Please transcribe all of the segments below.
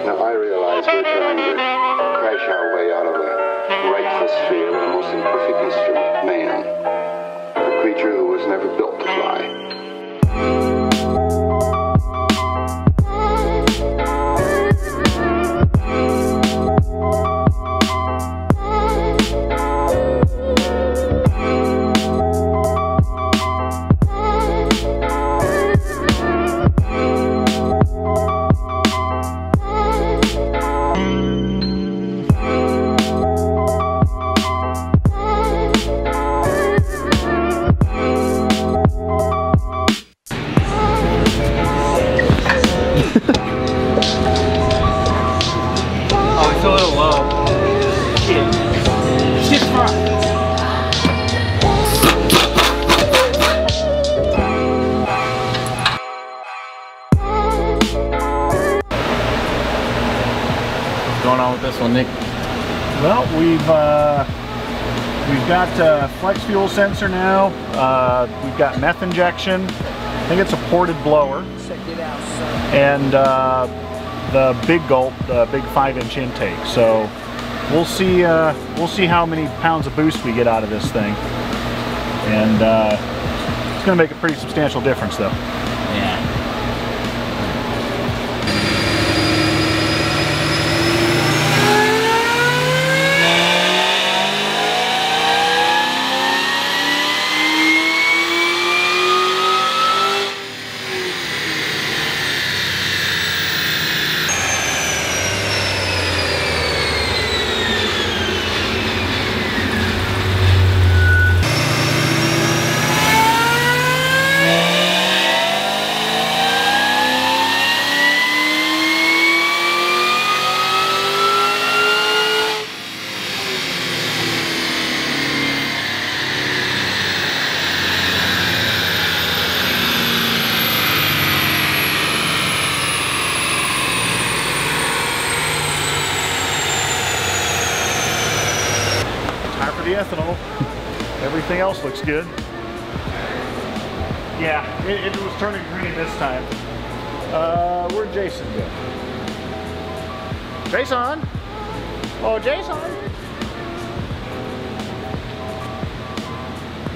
Now I realize we're trying to crash our way out of a rightful sphere with the most imperfect instrument, man. A creature who was never built to fly. Going on with this one, Nick? Well, we've got flex fuel sensor now. We've got meth injection. I think it's a ported blower. Check it out, son. And the big gulp, the big 5-inch intake. So we'll see how many pounds of boost we get out of this thing. And it's going to make a pretty substantial difference, though. Yeah. The ethanol. Everything else looks good. Yeah, it was turning green this time. Where'd Jason go? Jason? Oh, Jason?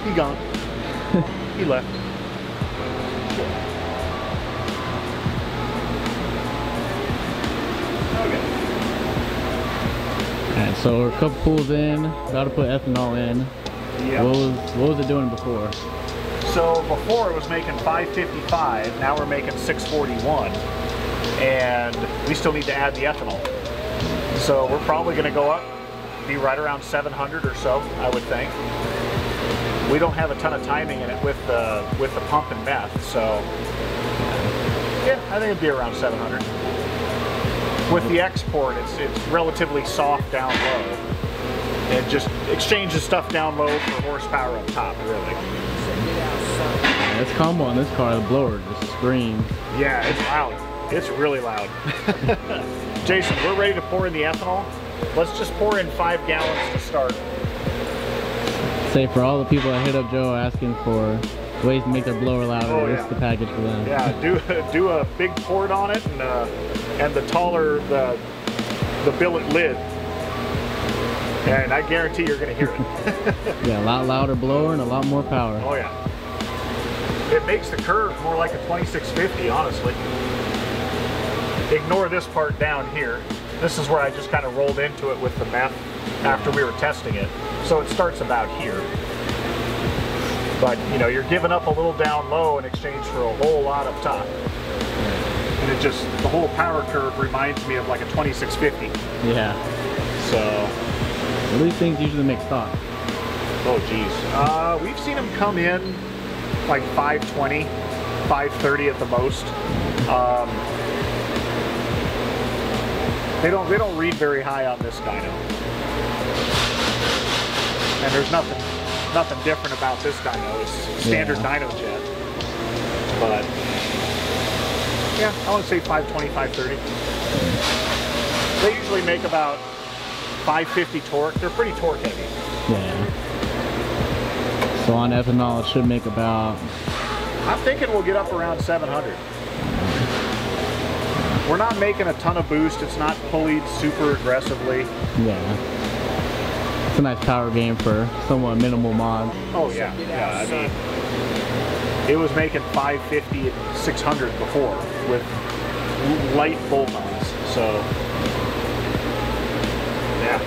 He gone. He left. Okay. Alright, so we're a couple pools in, about to put ethanol in. Yep. What was it doing before? So before it was making 555, now we're making 641. And we still need to add the ethanol. So we're probably going to go up, be right around 700 or so, I would think. We don't have a ton of timing in it with the pump and meth, so yeah, I think it'd be around 700. With the export, it's relatively soft down low. It just exchanges stuff down low for horsepower up top, really. Yeah, this combo on this car, the blower just screams. Yeah, it's loud. It's really loud. Jason, we're ready to pour in the ethanol. Let's just pour in 5 gallons to start. Say for all the people that hit up Joe asking for ways to make their blower louder, oh, yeah. This is the package for them. Yeah, do a big port on it, and the taller the billet lid, and I guarantee you're going to hear it. Yeah, a lot louder blower and a lot more power. Oh yeah. It makes the curve more like a 2650, honestly. Ignore this part down here. This is where I just kind of rolled into it with the meth after we were testing it. So it starts about here. But, you know, you're giving up a little down low in exchange for a whole lot up top. And it just, the whole power curve reminds me of like a 2650. Yeah. So. Well, these things usually make stock. Oh, geez. We've seen them come in like 520, 530 at the most. They don't read very high on this dyno. And there's nothing different about this dyno. It's standard dyno jet. But yeah, I want to say 520, 530. They usually make about 550 torque. They're pretty torque heavy. Yeah. So on ethanol, it should make about... I'm thinking we'll get up around 700. We're not making a ton of boost. It's not pulleyed super aggressively. Yeah. It's a nice power game for somewhat minimal mod. Oh yeah, yeah. I mean, it was making 550 and 600 before with light bolt-ons. So yeah.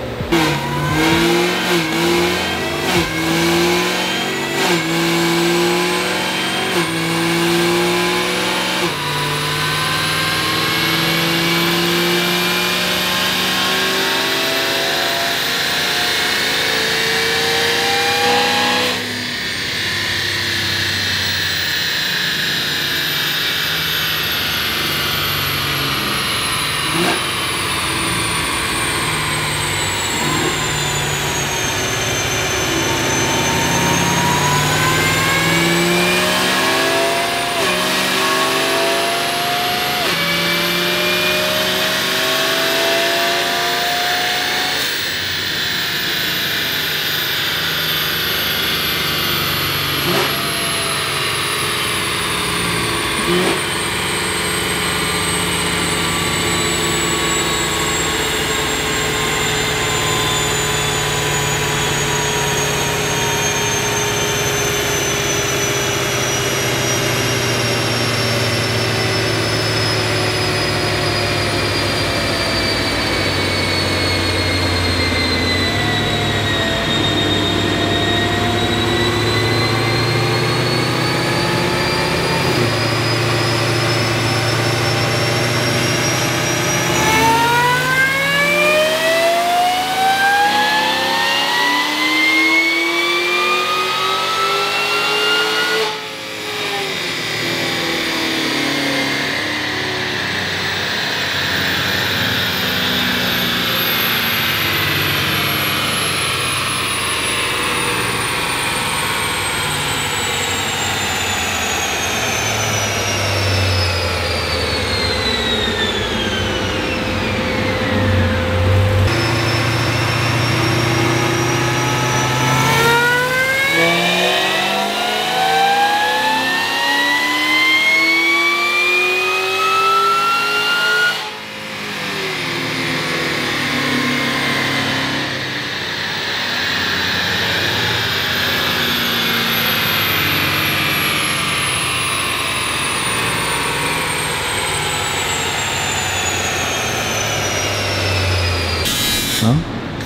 Well,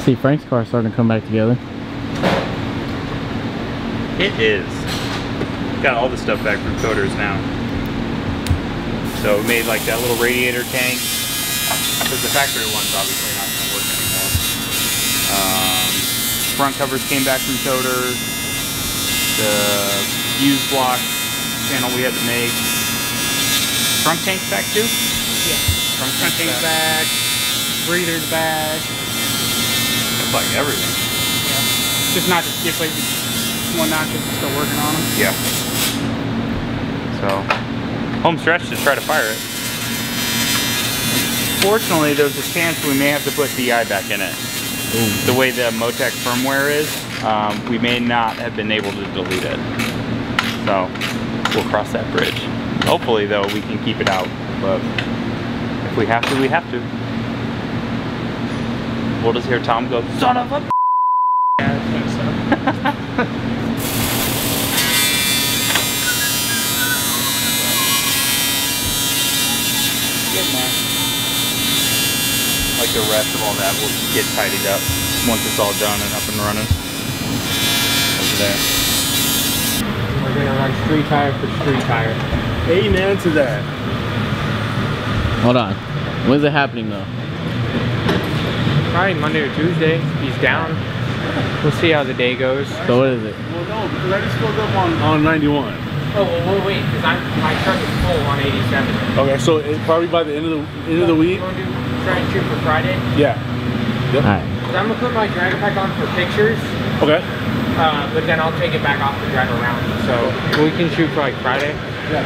see Frank's car starting to come back together. It is. Got all the stuff back from Coders now. So we made like that little radiator tank. Because the factory one's obviously not going to work anymore. Front covers came back from Coders. The fuse block panel we had to make. Trunk tank's back too? Yeah. Trunk Tank's back. Breather's back. It's like everything. Yeah. Just not just like one notch, just still working on them. Yeah. So, home stretch to try to fire it. Fortunately, there's a chance we may have to put DI back in it. Ooh. The way the Motec firmware is, we may not have been able to delete it. So, we'll cross that bridge. Hopefully, though, we can keep it out. But if we have to, we have to. We'll just hear Tom go, son of a b****. Yeah, I think so. Good man. Like the rest of all that will get tidied up once it's all done and up and running. Over there. We're gonna run street tire for street tire. Amen to that. Hold on. When's it happening though? Probably Monday or Tuesday. He's down. We'll see how the day goes. So what is it? Well, no, because I just filled up on 91. Oh, well, we'll wait, because my truck is full on 87. Okay, so it's probably by the end of the week. You want to try and shoot for Friday? Yeah. Yep. Alright. Because I'm going to put my dragger pack on for pictures. Okay. But then I'll take it back off to drive around. So we can shoot for like Friday. Yeah.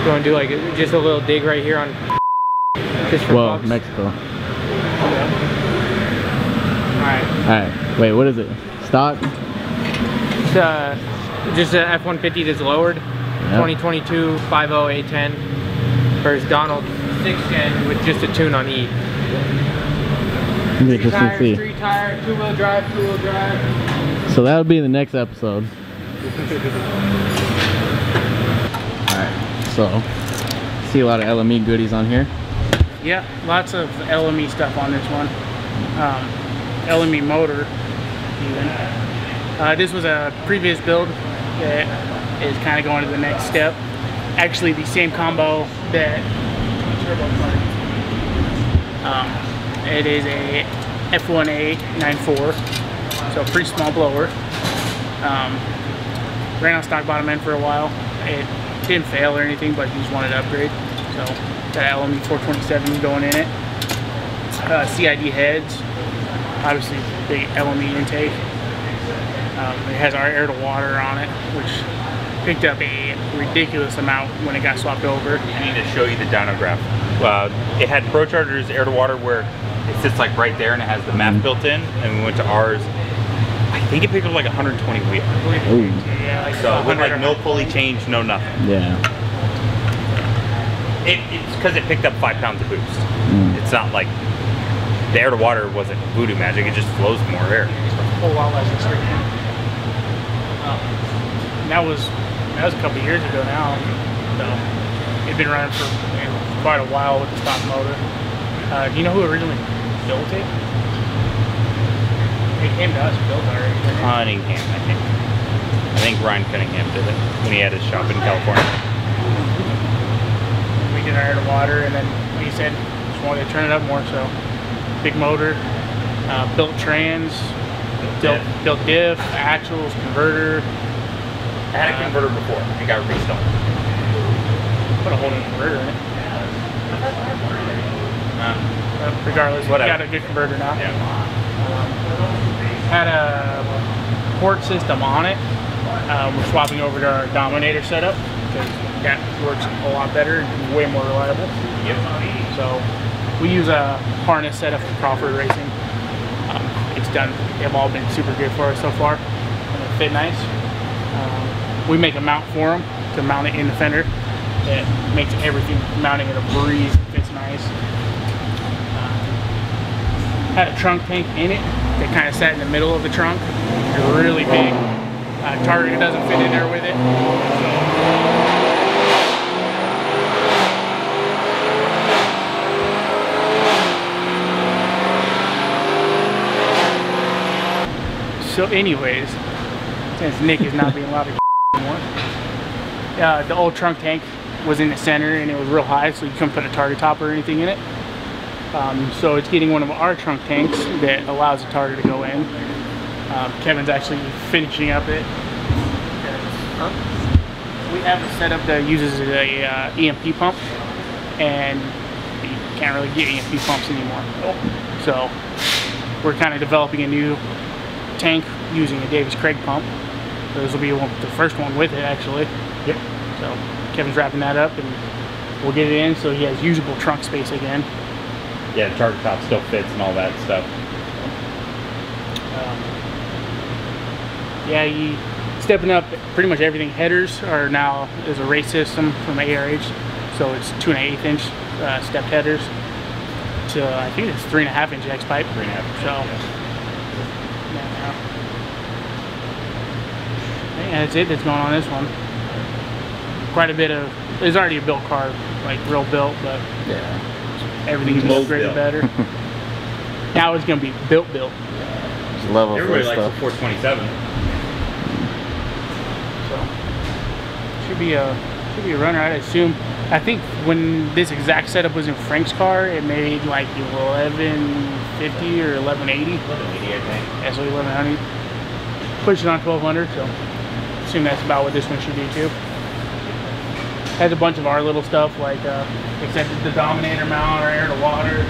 You want to do like just a little dig right here on just for Well, bugs? Mexico. Alright. Alright. Wait, what is it? Stock? It's just a F-150 that's lowered. Yep. 2022 50 A10. Whereas Donald 6th gen with just a tune on E. Interesting to see. 3 tire, 2-wheel drive, 2-wheel drive. So that'll be the next episode. Alright, so see a lot of LME goodies on here. Yeah, lots of LME stuff on this one. LME motor, even. This was a previous build that is kind of going to the next step. Actually, the same combo that it is a F1A 9.4, so pretty small blower. Ran on stock bottom end for a while. It didn't fail or anything, but he just wanted to upgrade. So got LME 427 going in it. CID heads, obviously big LME intake. It has our air to water on it, which picked up a ridiculous amount when it got swapped over. I need to show you the dyno graph. It had ProCharger's air to water where it sits like right there and it has the map built in, and we went to ours. I think it picked up like 120 wheel. Yeah, like So with like no pulley change, no nothing. Yeah. It's because it picked up 5 pounds of boost. It's not like the air to water wasn't voodoo magic, it just flows more air. a whole lot less restriction. That was a couple years ago now. So it'd been running for quite a while with the stock motor. Do you know who originally built it? It came to us, built already. Cunningham, I think. I think Ryan Cunningham did it when he had his shop in California. We did our air to water, and then he said just wanted to turn it up more. So big motor, built trans, built diff, axles, converter. I had a converter before. It got restalled. Put a whole new converter in it. Regardless, we got a good converter now. Yeah. Had a port system on it. We're swapping over to our Dominator setup because that works a lot better and way more reliable. Yep. So we use a harness setup from Crawford Racing. It's done. They've all been super good for us so far. And they fit nice. We make a mount for them to mount it in the fender. It makes everything mounting it a breeze. It fits nice. Had a trunk tank in it that kind of sat in the middle of the trunk. It's really big. Target doesn't fit in there with it. So anyways, since Nick is not being allowed to anymore, the old trunk tank was in the center and it was real high, so you couldn't put a target top or anything in it. So it's getting one of our trunk tanks that allows the target to go in. Kevin's actually finishing up it. We have a setup that uses a EMP pump, and you can't really get EMP pumps anymore. So we're kind of developing a new tank using a Davis Craig pump. So this will be the first one with it, actually. Yep. So Kevin's wrapping that up, and we'll get it in so he has usable trunk space again. Yeah, the target top still fits and all that stuff. Stepping up pretty much everything. Headers are now is a race system from ARH, so it's 2 1/8 inch stepped headers to I think it's 3.5 inch X pipe. 3.5. So yeah, that's it. That's going on this one. Quite a bit of. There's already a built car, like real built, but Yeah. everything's Low upgraded built. better. Now it's gonna be built. Just level for Everybody likes stuff. the 427. So should be a runner, I'd assume. I think when this exact setup was in Frank's car, it made like 1150 or 1180. 1180, I think. Yeah, so 1100. Pushing on 1200, so assume that's about what this one should do too. Has a bunch of our little stuff like except the Dominator mount, our air to water.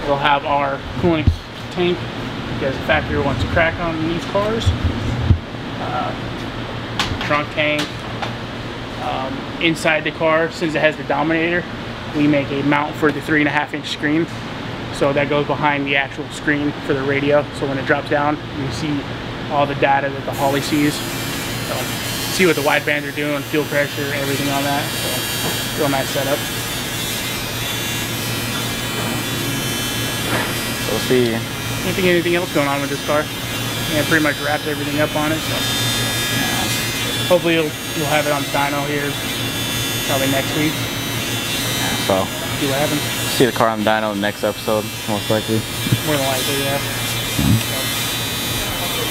We'll have our cooling tank because the factory wants to crack on these cars. Trunk tank. Inside the car, since it has the Dominator, we make a mount for the 3.5 inch screen. So that goes behind the actual screen for the radio. So when it drops down, you see all the data that the Holly sees. So see what the widebands are doing, fuel pressure, everything on that. So real nice setup. we'll see. Can't think of anything else going on with this car. Yeah, pretty much wrapped everything up on it. So hopefully we'll have it on dyno here probably next week. So See what happens. see the car on the dyno next episode, most likely. More than likely, yeah.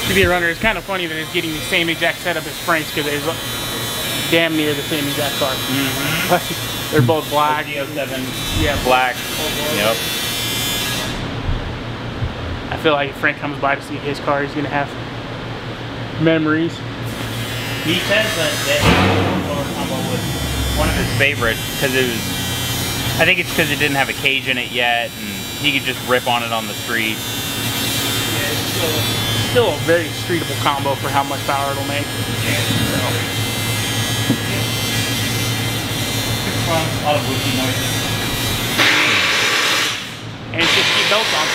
To be a runner, it's kind of funny that it's getting the same exact setup as Frank's because it's damn near the same exact car. They're both black. C7Z. Yeah, Black. Yep. I feel like if Frank comes by to see his car, he's gonna have memories. He says that the combo was one of his favorites because it was, I think it's because it didn't have a cage in it yet and he could just rip on it on the street. Yeah, it's still a very streetable combo for how much power it'll make. So. A lot of whoopie noises. And it's just keep belts on.